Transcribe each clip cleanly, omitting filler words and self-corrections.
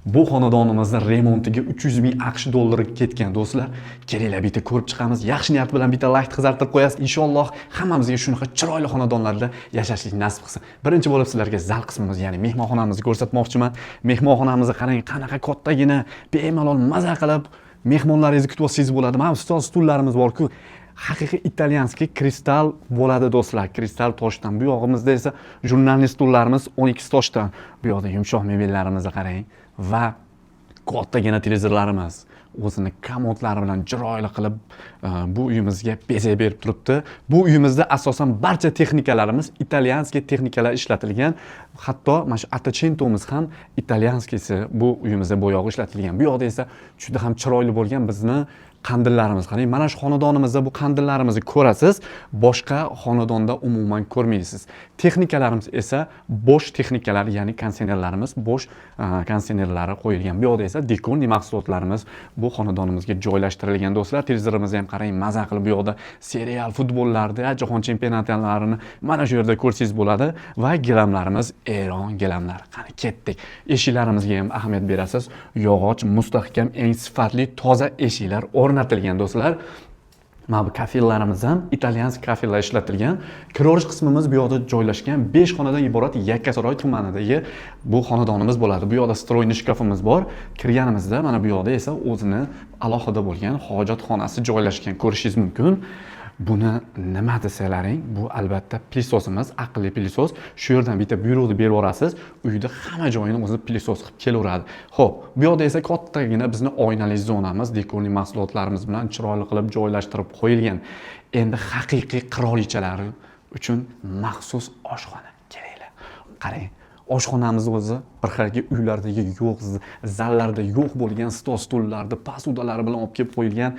Bu xonadonimizni remontiga 300 ming AQSh dollari ketgan do'stlar. Kelinglar bitta ko'rib chiqamiz. Yaxshi niyat bilan bitta like qizartirib qo'yasiz. Inshaalloh hammamizga shunaqa chiroyli xonadonlarda yashashlik nasib qilsin. Birinchi bo'lib sizlarga zal qismimiz, ya'ni mehmonxonamizni ko'rsatmoqchiman. Mehmonxonamizni qarang, qanaqa kattagina, bemalol maza qilib mehmonlaringizni kutib olsangiz bo'ladi. Mana stol stullarimiz bor-ku. Haqiqiy italyanskiy kristal bo'ladi do'stlar. Kristal toshdan. Bu yog'imizda esa jurnalli stullarimiz 12 toshdan. Bu yoqda yumshoq mebellarimizni qarang va kattagina televizorlarimiz o'zini komodlari bilan chiroyli qilib bu uyimizga bezak berib turibdi. Bu uyimizda asosan barcha texnikalarimiz italyanskiy texnikalar ishlatilgan. Hatto mana shu atacentomiz ham italyanskiysi bu uyimizda bo'yog'i ishlatilgan. Bu yoqda esa juda ham chiroyli bo'lgan bizni qandillarimiz. Qarang, mana shu xonadonimizda bu qandillarimizni ko'rasiz, boshqa xonadonda umuman ko'rmaysiz. Texnikalarimiz esa bo'sh texnikalar, ya'ni konditsionerlarimiz bo'sh konditsionerlari qo'yilgan. Bu yoqda esa dekorli mahsulotlarimiz bu xonadonimizga joylashtirilgan do'stlar. Televizorimizni ham qarang, maza qilib bu yoqda serial futbollarda, jahon chempionatlarini mana shu yerda ko'rsangiz bo'ladi va gilamlarimiz Eron gilamlari. Qani ketdik. Eshiklarimizga ham ahamiyat berasiz. Yog'och, mustahkam, eng sifatli, toza eshiklar o'rnatilgan do'stlar. Mana bu kafellarimiz ham italyansk kafellar ishlatilgan. Kirorish qismimiz bu yoqda joylashgan 5 xonadan iborat Yakkasaroy tumanidagi bu xonadonimiz bo'ladi. Bu yoqda stroyniy shkafimiz bor. Kirganimizda mana bu yoqda esa o'zini alohida bo'lgan hojatxonasi joylashgan ko'rishingiz mumkin. Buni nima desalaring, bu albatta plisosimiz, aqlli plisos. Shu yerdan bitta buyruqni berib yorasiz, uyda hamma joyini o'zi plisos qilib kelaveradi. Xo'p, bu yoqda esa kattagina bizni oynali zonamiz, dekorli mahsulotlarimiz bilan chiroyli qilib joylashtirib qo'yilgan. Endi haqiqiy qirolichalar uchun maxsus oshxona keraklar. Qarang, oshxonamiz o'zi bir xilgi uylardagi yo'q, zallarda yo'q bo'lgan stol stullarni posudalari bilan olib kelib qo'yilgan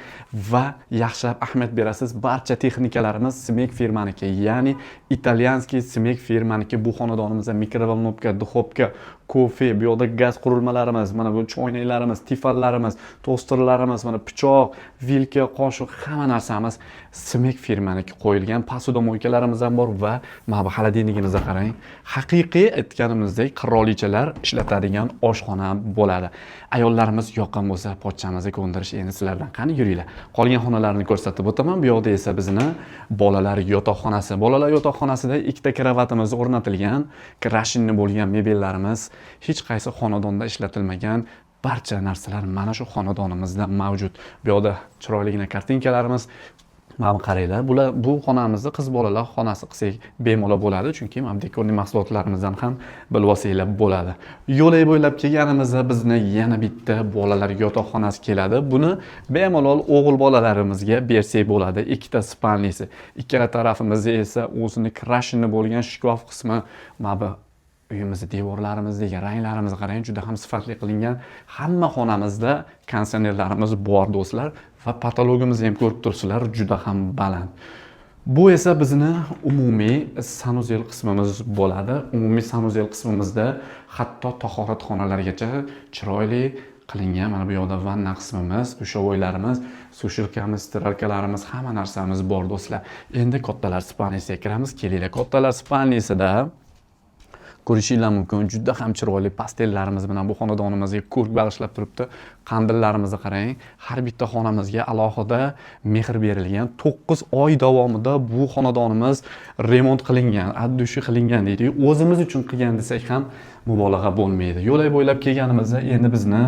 va yaxshilab ahamiyat berasiz. Barcha texnikalarimiz Simek firmaniki, ya'ni italyanskiy Simek firmaniki. Bu xonadonimizda mikrovolnovka, duxovka, kofe, bu yoqda gaz qurilmalarimiz, mana bu choynaklarimiz, tifallarimiz, tosterlarimiz, mana pichoq, vilka, qoshiq, hamma narsamiz Simek firmaniki qo'yilgan. Posuda moykalarimiz ham bor va mana bu xolodilnigimizni qarang. Haqiqiy aytganimizdek qirolichalar ishlatadigan oshxona bo'ladi. Ayollarimiz yoqqan bo'lsa, pochchamizni ko'ndirish. Endi sizlardan qani yuringlar. Qolgan xonalarni ko'rsatib o'taman. Bu yoqda esa bizni bolalar yotoqxonasi. Bolalar yotoqxonasida ikkita kravatimiz o'rnatilgan, rashinli bo'lgan mebellarimiz, hech qaysi xonadonda ishlatilmagan barcha narsalar mana shu xonadonimizda mavjud. Bu yoqda chiroyligina kartinkalarimiz. Mana qaranglar, bu xonamizni qiz bolalar xonasi qilsak bemalol bo'ladi, chunki mana dekorli mahsulotlarimizdan ham bilib olsanglar bo'ladi. Yo'lak bo'ylab kelganimizda bizni yana bitta bolalar yotoqxonasi keladi. Buni bemalol o'g'il bolalarimizga bersak bo'ladi. Ikkita spalnisi. Ikkala tarafimizda esa o'zini krashini bo'lgan shkaf qismi. Mana bu uyimizni devorlarimizdagi ranglarimizni qarang, juda ham sifatli qilingan. Hamma xonamizda konditsionerlarimiz bor do'stlar va patologimizni ham ko'rib turibsizlar, juda ham baland. Bu esa bizni umumiy sanuzel qismimiz bo'ladi. Umumiy sanuzel qismimizda hatto tahoratxonalargacha chiroyli qilingan. Mana bu yoqda vanna qismimiz, dushovoylarimiz, sushilkamiz, stiralkalarimiz, hamma narsamiz bor do'stlar. Endi kattalar spalnisiga kiramiz. Kelinglar, kattalar spalnisida ko'rishinglar mumkin. Juda ham chiroyli pastellarimiz bilan bu xonadonimizga ko'rk bag'ishlab turibdi. Qandillarimizni qarang. Har bitta xonamizga alohida mehr berilgan. 9 oy davomida bu xonadonimiz remont qilingan, addushi qilingan deydi. O'zimiz uchun qilgan desak ham mubolag'a bo'lmaydi. Yo'lak bo'ylab kelganimizda endi bizni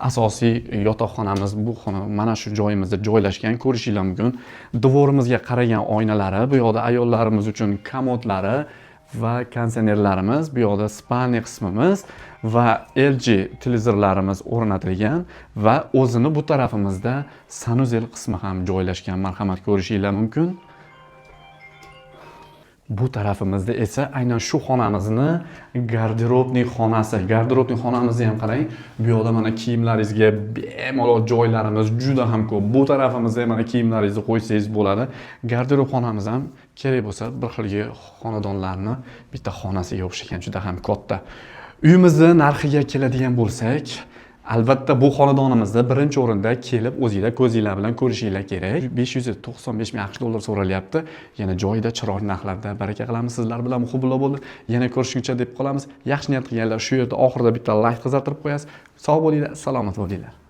asosiy yotoqxonamiz bu xona mana shu joyimizda joylashgan. Ko'rishinglar mumkin. Devorimizga qaragan oynalari, bu yoqda ayollarimiz uchun komodlari va konditsionerlarimiz, bu yoqda spalniy qismimiz va LG televizorlarimiz o'rnatilgan va o'zini bu tarafimizda sanuzel qismi ham joylashgan. Marhamat, ko'rishinglar mumkin. Bu tarafimizda esa aynan shu xonamizni garderobniy xonasi. Garderobniy xonamizni ham qarang. Bu yoqda mana kiyimlaringizga bemalol joylarimiz juda ham ko'p. Bu tarafimizda mana kiyimlaringizni qo'ysangiz bo'ladi. Garderob xonamiz ham kerak bo'lsa bir xilgi xonadonlarni bitta xonasiga o'xshagan, juda ham katta. Uyimizni narxiga keladigan bo'lsak, Albatta bu xonadonimizda birinchi o'rinda kelib o'zingizlar ko'zinglar bilan ko'rishinglar kerak. 595 ming AQSh dollar so'ralyapti. Yana joyida, chiroyli narxlarda. Baraka qilamiz. Sizlar bilan muhibullo bo'ldi. Yana ko'rishguncha deb qolamiz. Yaxshi niyat qilganlar shu yerda oxirida bitta like qizartirib qo'yasiz. Sog' bo'linglar, salomat bo'linglar.